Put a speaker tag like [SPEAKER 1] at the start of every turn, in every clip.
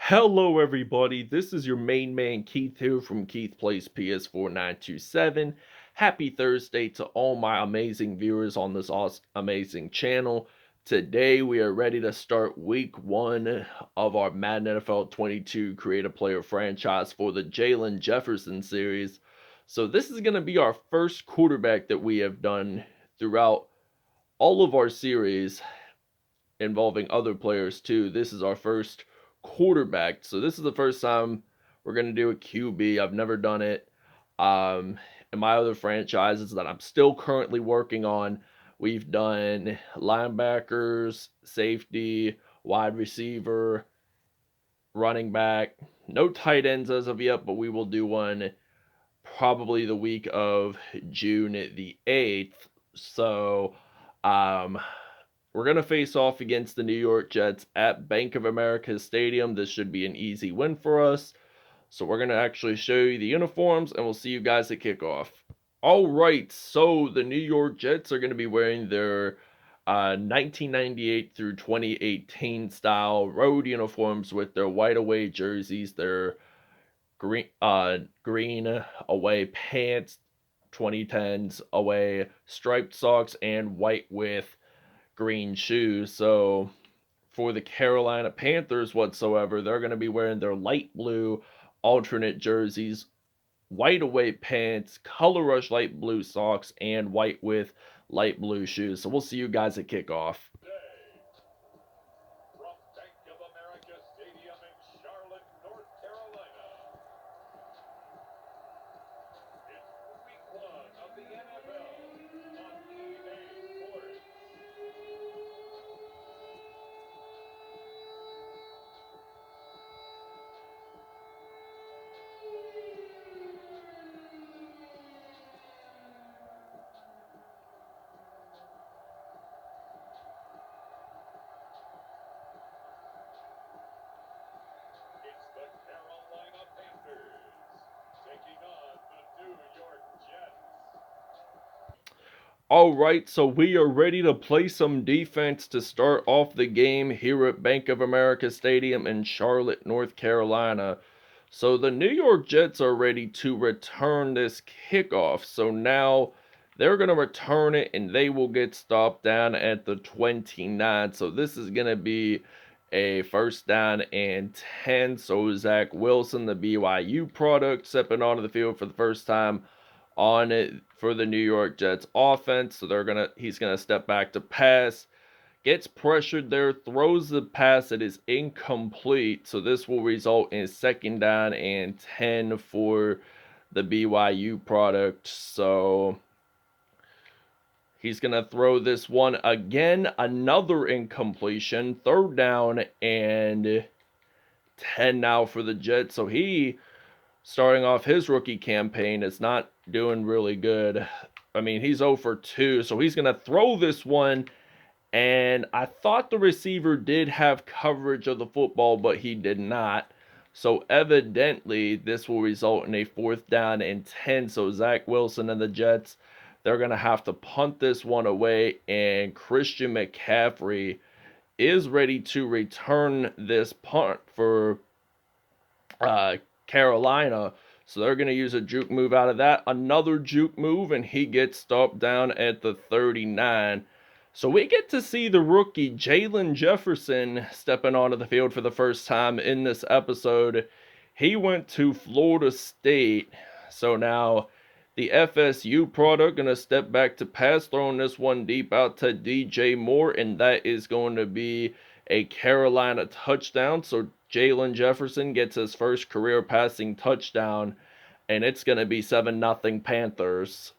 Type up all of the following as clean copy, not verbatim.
[SPEAKER 1] Hello, everybody. This is your main man Keith here from Keith Plays PS4 927. Happy Thursday to all my amazing viewers on this amazing channel. Today, we are ready to start week one of our Madden NFL 22 Create a Player franchise for the Jaylon Jefferson series. So, this is going to be our first quarterback that we have done throughout all of our series involving other players too. This is our first quarterback. So this is the first time we're going to do a QB. I've never done it. In my other franchises that I'm still currently working on, we've done linebackers, safety, wide receiver, running back. No tight ends as of yet, but we will do one probably the week of June the 8th. So, um, we're going to face off against the New York Jets at Bank of America Stadium. This should be an easy win for us. So we're going to actually show you the uniforms, and we'll see you guys at kickoff. All right, so the New York Jets are going to be wearing their 1998 through 2018 style road uniforms with their white away jerseys, their green away pants, 2010s away striped socks, and white with green shoes. So for the Carolina Panthers whatsoever, they're going to be wearing their light blue alternate jerseys, white away pants, color rush light blue socks, and white with light blue shoes. So we'll see you guys at kickoff.
[SPEAKER 2] From Bank of America Stadium in Charlotte, North Carolina. It's week one of the NFL on EA Sports. It's the Carolina Panthers taking on the New York Jets.
[SPEAKER 1] All right, so we are ready to play some defense to start off the game here at Bank of America Stadium in Charlotte, North Carolina. So the New York Jets are ready to return this kickoff. So now they're going to return it and they will get stopped down at the 29. So this is going to be a first down and 10. So Zach Wilson, the BYU product, stepping onto the field for the first time on it for the New York Jets offense. So he's gonna step back to pass, gets pressured there, throws the pass that is incomplete. So this will result in second down and 10 for the BYU product. So he's gonna throw this one again, another incompletion, third down and 10 now for the Jets. So he, starting off his rookie campaign, is not doing really good. I mean, he's 0 for 2, so he's going to throw this one. And I thought the receiver did have coverage of the football, but he did not. So evidently, this will result in a fourth down and 10. So Zach Wilson and the Jets, they're going to have to punt this one away. And Christian McCaffrey is ready to return this punt for Carolina. So they're going to use a juke move out of that. Another juke move, and he gets stopped down at the 39. So we get to see the rookie Jaylon Jefferson stepping onto the field for the first time in this episode. He went to Florida State. So now the FSU product going to step back to pass, throwing this one deep out to DJ Moore, and that is going to be a Carolina touchdown. So Jaylon Jefferson gets his first career passing touchdown, and it's going to be 7-0 Panthers.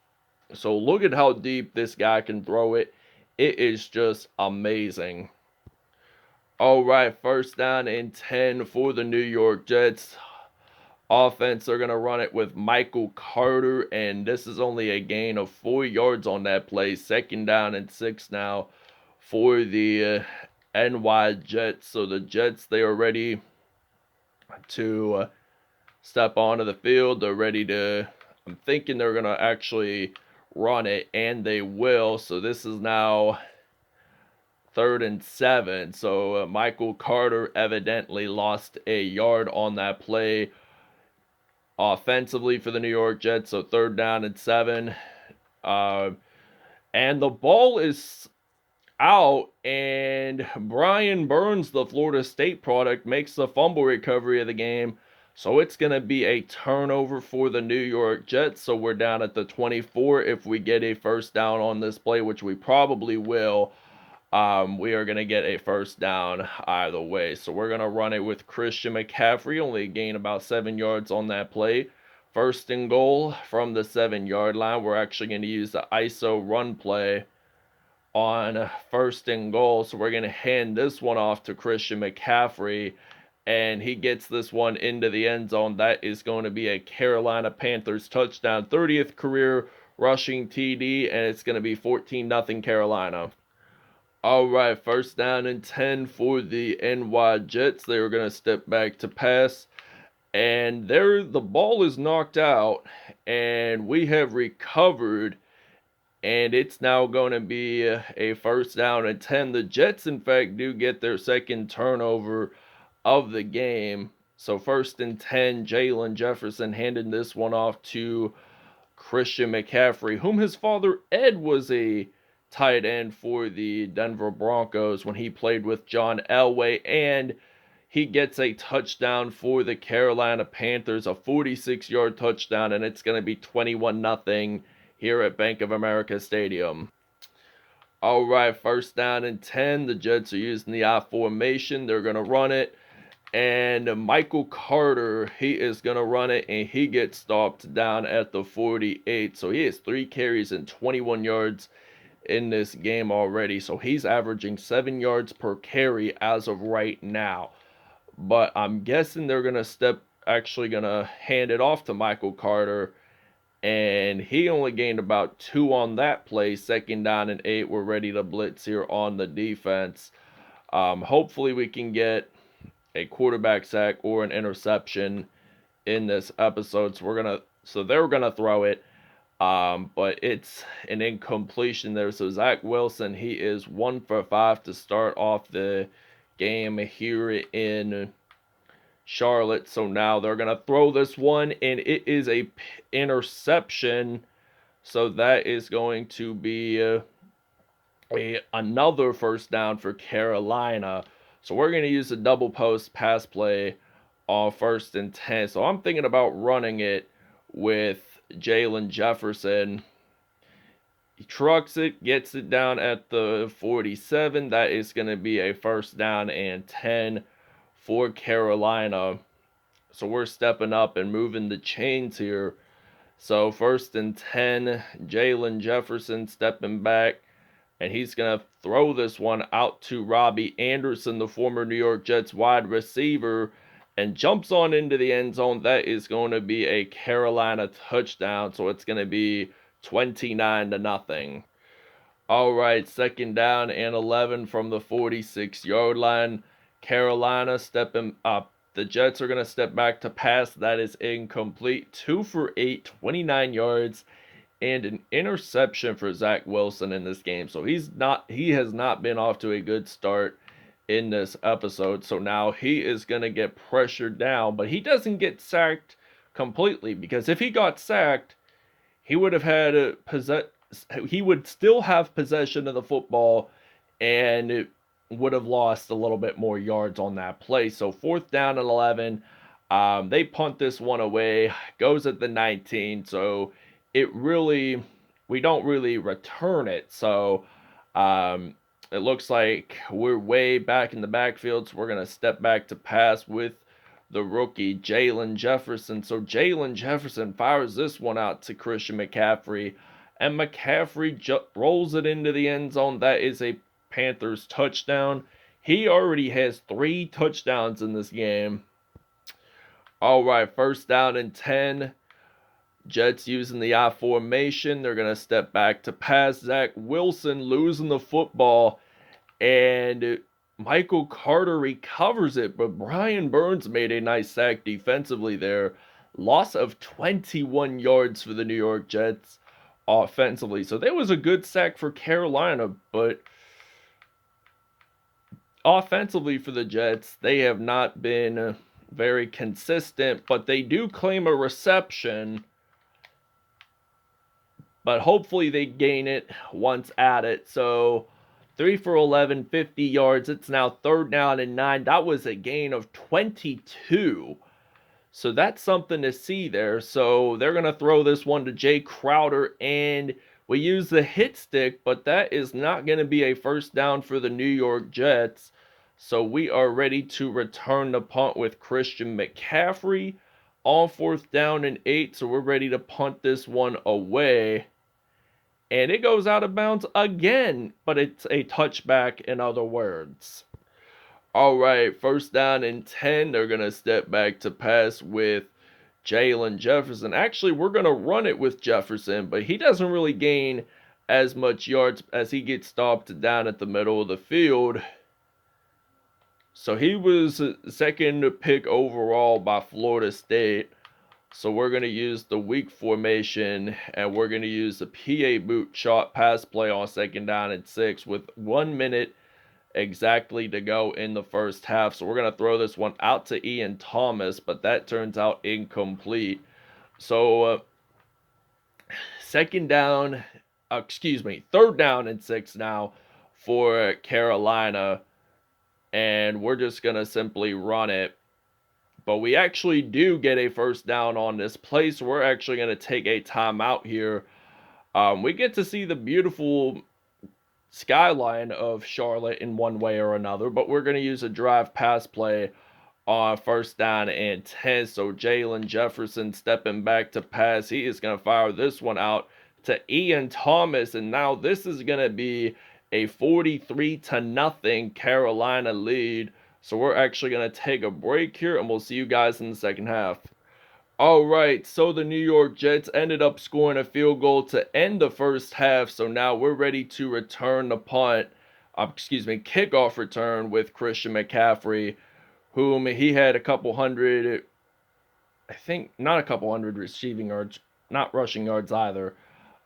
[SPEAKER 1] So look at how deep this guy can throw it. It is just amazing. All right, first down and 10 for the New York Jets. Offense, they're going to run it with Michael Carter, and this is only a gain of 4 yards on that play. Second down and 6 now for the NY Jets. So the Jets, they are ready to step onto the field. They're ready to, I'm thinking they're going to actually run it, and they will. So this is now third and 7. So Michael Carter evidently lost a yard on that play offensively for the New York Jets. So third down and 7. Uh, and the ball is out, and Brian Burns, the Florida State product, makes the fumble recovery of the game. So it's going to be a turnover for the New York Jets. So we're down at the 24 if we get a first down on this play, which we probably will. We are going to get a first down either way. So we're going to run it with Christian McCaffrey, only gain about 7 yards on that play. First and goal from the 7-yard line. We're actually going to use the ISO run play on first and goal. So we're going to hand this one off to Christian McCaffrey, and he gets this one into the end zone. That is going to be a Carolina Panthers touchdown, 30th career rushing TD, and it's going to be 14-0 Carolina. All right, first down and 10 for the NY Jets. They were going to step back to pass, and there the ball is knocked out, and we have recovered, and it's now going to be a first down and 10. The Jets, in fact, do get their second turnover of the game. So first and 10, Jaylon Jefferson handed this one off to Christian McCaffrey, whom his father Ed was a tight end for the Denver Broncos when he played with John Elway, and he gets a touchdown for the Carolina Panthers, a 46-yard touchdown, and it's going to be 21-0 here at Bank of America Stadium. All right, first down and 10. The Jets are using the I formation. They're going to run it. And Michael Carter, he is going to run it, and he gets stopped down at the 48. So he has 3 carries and 21 yards in this game already. So he's averaging 7 yards per carry as of right now. But I'm guessing they're going to actually going to hand it off to Michael Carter, and he only gained about 2 on that play. Second down and 8. We're ready to blitz here on the defense. Hopefully we can get a quarterback sack or an interception in this episode. So they're gonna throw it. But it's an incompletion there. So Zach Wilson, he is 1 for 5 to start off the game here in Charlotte. So now they're going to throw this one, and it is a interception. So that is going to be another first down for Carolina. So we're going to use a double post pass play on first and 10. So I'm thinking about running it with Jaylon Jefferson. He trucks it, gets it down at the 47. That is going to be a first down and 10 for Carolina. So we're stepping up and moving the chains here. So first and 10, Jaylon Jefferson stepping back, and he's going to throw this one out to Robbie Anderson, the former New York Jets wide receiver, and jumps on into the end zone. That is going to be a Carolina touchdown. So it's going to be 29-0. All right, second down and 11 from the 46-yard line. Carolina stepping up. The Jets are going to step back to pass. That is incomplete. 2 for 8, 29 yards, and an interception for Zach Wilson in this game. So he has not been off to a good start in this episode. So now he is going to get pressured down, but he doesn't get sacked completely, because if he got sacked, he would have had he would still have possession of the football, and it would have lost a little bit more yards on that play. So fourth down and 11. They punt this one away, goes at the 19. So we don't really return it. So it looks like we're way back in the backfield. So we're going to step back to pass with the rookie Jaylon Jefferson. So Jaylon Jefferson fires this one out to Christian McCaffrey, and McCaffrey rolls it into the end zone. That is a Panthers touchdown. He already has 3 touchdowns in this game. All right, first down and 10. Jets using the I formation. They're going to step back to pass. Zach Wilson losing the football, and Michael Carter recovers it, but Brian Burns made a nice sack defensively there. Loss of 21 yards for the New York Jets offensively. So there was a good sack for Carolina, but offensively for the Jets, they have not been very consistent, but they do claim a reception. But hopefully they gain it once at it. So 3 for 11, 50 yards. It's now 3rd down and 9. That was a gain of 22. So that's something to see there. So they're going to throw this one to Jay Crowder, and we use the hit stick, but that is not going to be a first down for the New York Jets. So we are ready to return the punt with Christian McCaffrey on 4th down and 8. So we're ready to punt this one away. And it goes out of bounds again, but it's a touchback in other words. All right, 1st down and 10. They're going to step back to pass with Jaylon Jefferson. Actually, we're going to run it with Jefferson, but he doesn't really gain as much yards as he gets stopped down at the middle of the field. So he was 2nd pick overall by Florida State. So we're going to use the weak formation, and we're going to use the PA boot shot pass play on 2nd down and 6 with 1 minute exactly to go in the first half. So we're going to throw this one out to Ian Thomas, but that turns out incomplete. So 3rd down and 6 now for Carolina, and we're just going to simply run it. But we actually do get a first down on this play, so we're actually going to take a timeout here. We get to see the beautiful skyline of Charlotte in one way or another, but we're going to use a drive pass play on 1st down and 10. So Jaylon Jefferson stepping back to pass. He is going to fire this one out to Ian Thomas, and now this is going to be a 43-0 Carolina lead. So we're actually going to take a break here, and we'll see you guys in the second half. All right, so the New York Jets ended up scoring a field goal to end the first half. So now we're ready to return the kickoff return with Christian McCaffrey, whom he had a couple hundred, I think not a couple hundred receiving yards, not rushing yards either.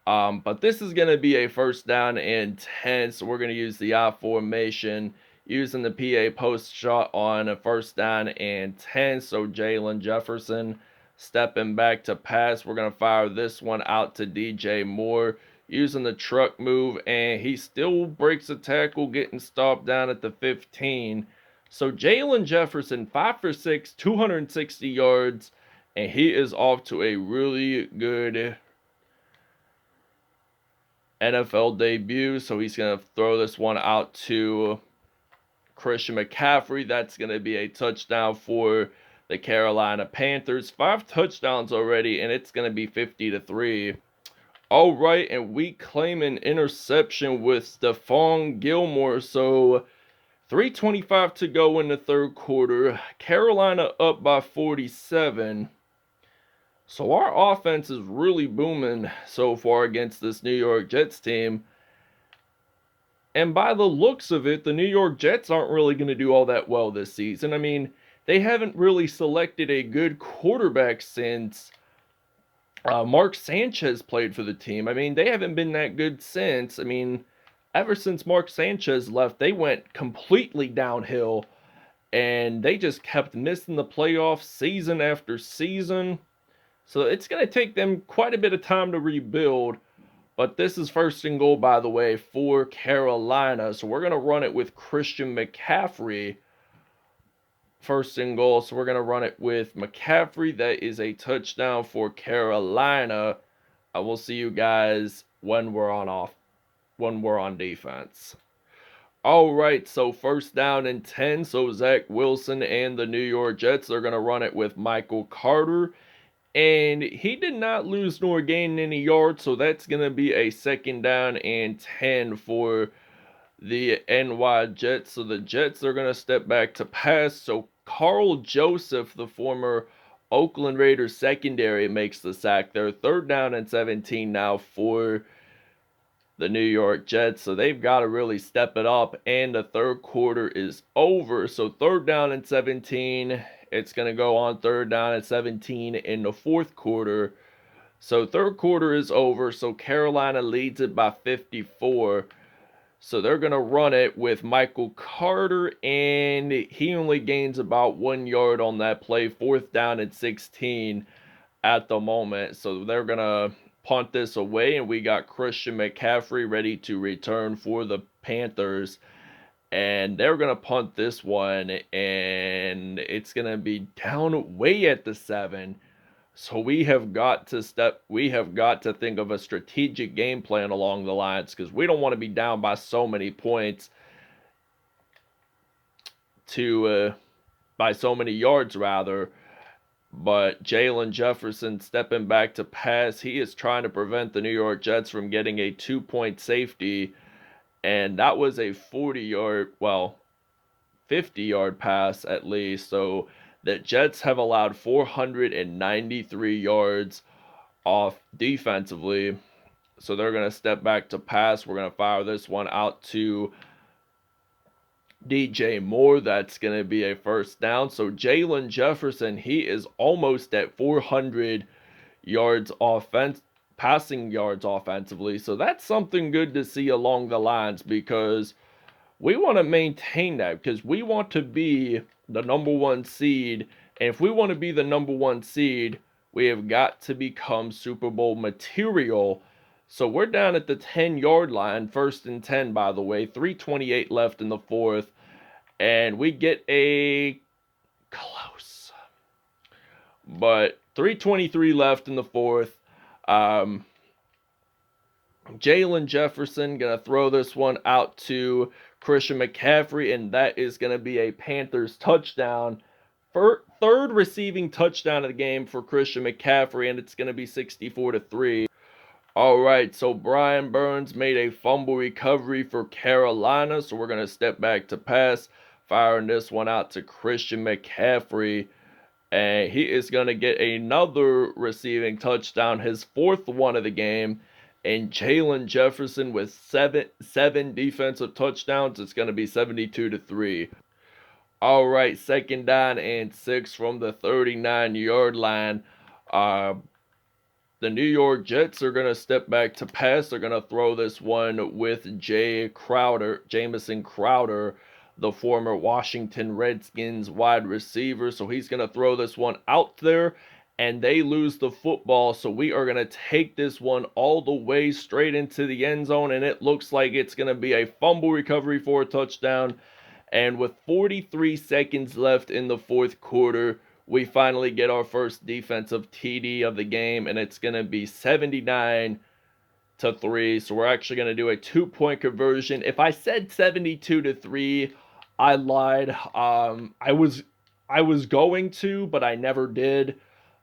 [SPEAKER 1] But this is going to be a 1st down and 10, so we're going to use the I formation, using the PA post shot on a 1st down and 10. So Jaylon Jefferson stepping back to pass. We're going to fire this one out to DJ Moore, using the truck move, and he still breaks a tackle, getting stopped down at the 15. So Jaylon Jefferson, 5 for 6, 260 yards, and he is off to a really good NFL debut. So he's going to throw this one out to Christian McCaffrey. That's going to be a touchdown for the Carolina Panthers. 5 touchdowns already, and it's going to be 50-3. All right, and we claim an interception with Stephon Gilmore. So 3:25 to go in the 3rd quarter. Carolina up by 47. So our offense is really booming so far against this New York Jets team. And by the looks of it, the New York Jets aren't really going to do all that well this season. I mean, they haven't really selected a good quarterback since Mark Sanchez played for the team. I mean, they haven't been that good since. I mean, ever since Mark Sanchez left, they went completely downhill. And they just kept missing the playoffs season after season. So it's going to take them quite a bit of time to rebuild. But this is 1st and goal, by the way, for Carolina. So we're going to run it with Christian McCaffrey. 1st and goal. So we're going to run it with McCaffrey. That is a touchdown for Carolina. I will see you guys when we're on defense. All right, so 1st down and 10. So Zach Wilson and the New York Jets are going to run it with Michael Carter. And he did not lose nor gain any yards, so that's going to be a 2nd down and 10 for the NY Jets. So the Jets are going to step back to pass. So Carl Joseph, the former Oakland Raiders secondary, makes the sack there. 3rd down and 17 now for the New York Jets. So they've got to really step it up, and the 3rd quarter is over. So 3rd down and 17. It's going to go on 3rd down and 17 in the 4th quarter. So 3rd quarter is over. So Carolina leads it by 54. So they're going to run it with Michael Carter, and he only gains about 1 yard on that play. 4th down and 16 at the moment. So they're going to punt this away, and we got Christian McCaffrey ready to return for the Panthers. And they're going to punt this one, and it's going to be down way at the 7. So we have got to think of a strategic game plan along the lines, because we don't want to be down by so many points by so many yards rather. But Jaylon Jefferson stepping back to pass. He is trying to prevent the New York Jets from getting a 2-point safety. And that was a 50-yard pass at least. So the Jets have allowed 493 yards off defensively. So they're going to step back to pass. We're going to fire this one out to DJ Moore. That's going to be a 1st down. So Jaylon Jefferson, he is almost at 400 yards passing yards offensively. So that's something good to see along the lines, because we want to maintain that, because we want to be the number 1 seed. And if we want to be the number 1 seed, we have got to become Super Bowl material. So we're down at the 10-yard line, 1st and 10, by the way. 3:28 left in the 4th. And we get a close. But 3:23 left in the 4th. Jaylon Jefferson going to throw this one out to Christian McCaffrey, and that is going to be a Panthers touchdown. Third receiving touchdown of the game for Christian McCaffrey, and it's going to be 64-3. All right, so Brian Burns made a fumble recovery for Carolina, so we're going to step back to pass, firing this one out to Christian McCaffrey, and he is going to get another receiving touchdown, his 4th one of the game. And Jaylon Jefferson with seven defensive touchdowns. It's going to be 72-3. All right, 2nd down and 6 from the 39-yard line. The New York Jets are going to step back to pass. They're going to throw this one with Jamison Crowder, the former Washington Redskins wide receiver. So he's going to throw this one out there, and they lose the football. So we are going to take this one all the way straight into the end zone, and it looks like it's going to be a fumble recovery for a touchdown. And with 43 seconds left in the 4th quarter, we finally get our first defensive TD of the game, and it's going to be 79-3. So we're actually going to do a 2-point conversion. If I said 72-3, I lied. I was going to, but I never did.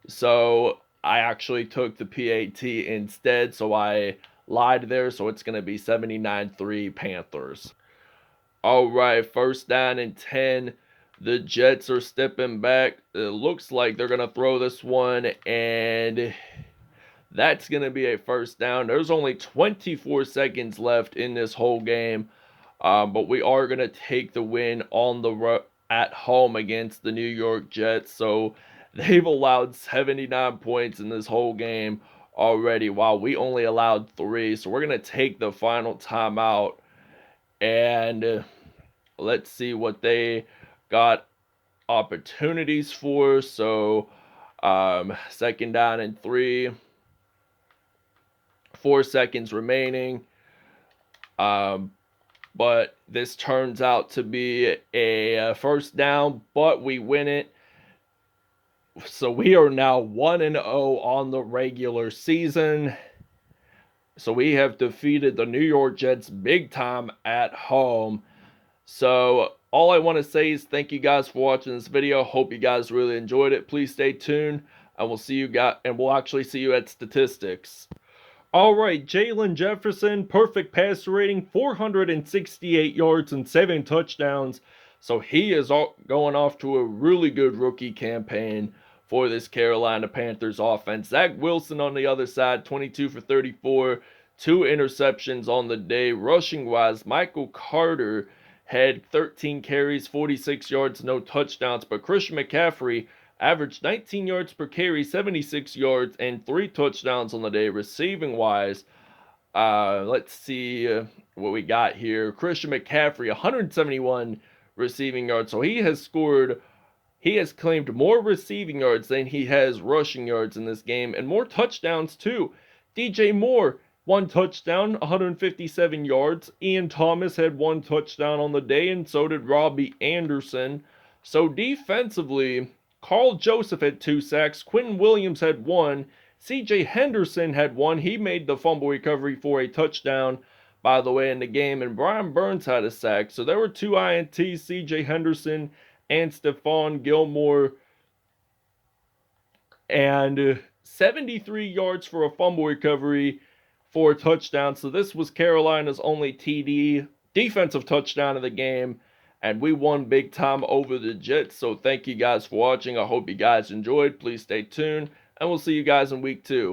[SPEAKER 1] So I actually took the PAT instead, so I lied there. So it's going to be 79-3 Panthers. All right, 1st down and 10. The Jets are stepping back. It looks like they're going to throw this one, and that's going to be a 1st down. There's only 24 seconds left in this whole game, but we are going to take the win at home against the New York Jets. So they've allowed 79 points in this whole game already, while we only allowed 3. So we're going to take the final timeout, and let's see what they got opportunities for. So 2nd down and 3, 4 seconds remaining, but this turns out to be a 1st down, but we win it. So we are now 1-0 on the regular season. So we have defeated the New York Jets big time at home. So all I want to say is thank you guys for watching this video. Hope you guys really enjoyed it. Please stay tuned, and we'll actually see you at statistics. All right, Jaylon Jefferson, perfect passer rating, 468 yards and 7 touchdowns. So he is going off to a really good rookie campaign for this Carolina Panthers offense. Zach Wilson on the other side, 22 for 34, 2 interceptions on the day. Rushing wise, Michael Carter had 13 carries, 46 yards, no touchdowns, but Christian McCaffrey averaged 19 yards per carry, 76 yards, and 3 touchdowns on the day. Receiving wise, Let's see what we got here. Christian McCaffrey, 171 receiving yards. So he has claimed more receiving yards than he has rushing yards in this game, and more touchdowns too. DJ Moore, 1 touchdown, 157 yards. Ian Thomas had 1 touchdown on the day, and so did Robbie Anderson. So defensively, Carl Joseph had 2 sacks, Quentin Williams had 1, CJ Henderson had 1. He made the fumble recovery for a touchdown, by the way, in the game, and Brian Burns had a sack. So there were 2 INTs, CJ Henderson and Stephon Gilmore, and 73 yards for a fumble recovery for a touchdown. So this was Carolina's only defensive touchdown of the game, and we won big time over the Jets. So thank you guys for watching. I hope you guys enjoyed. Please stay tuned, and we'll see you guys in week 2.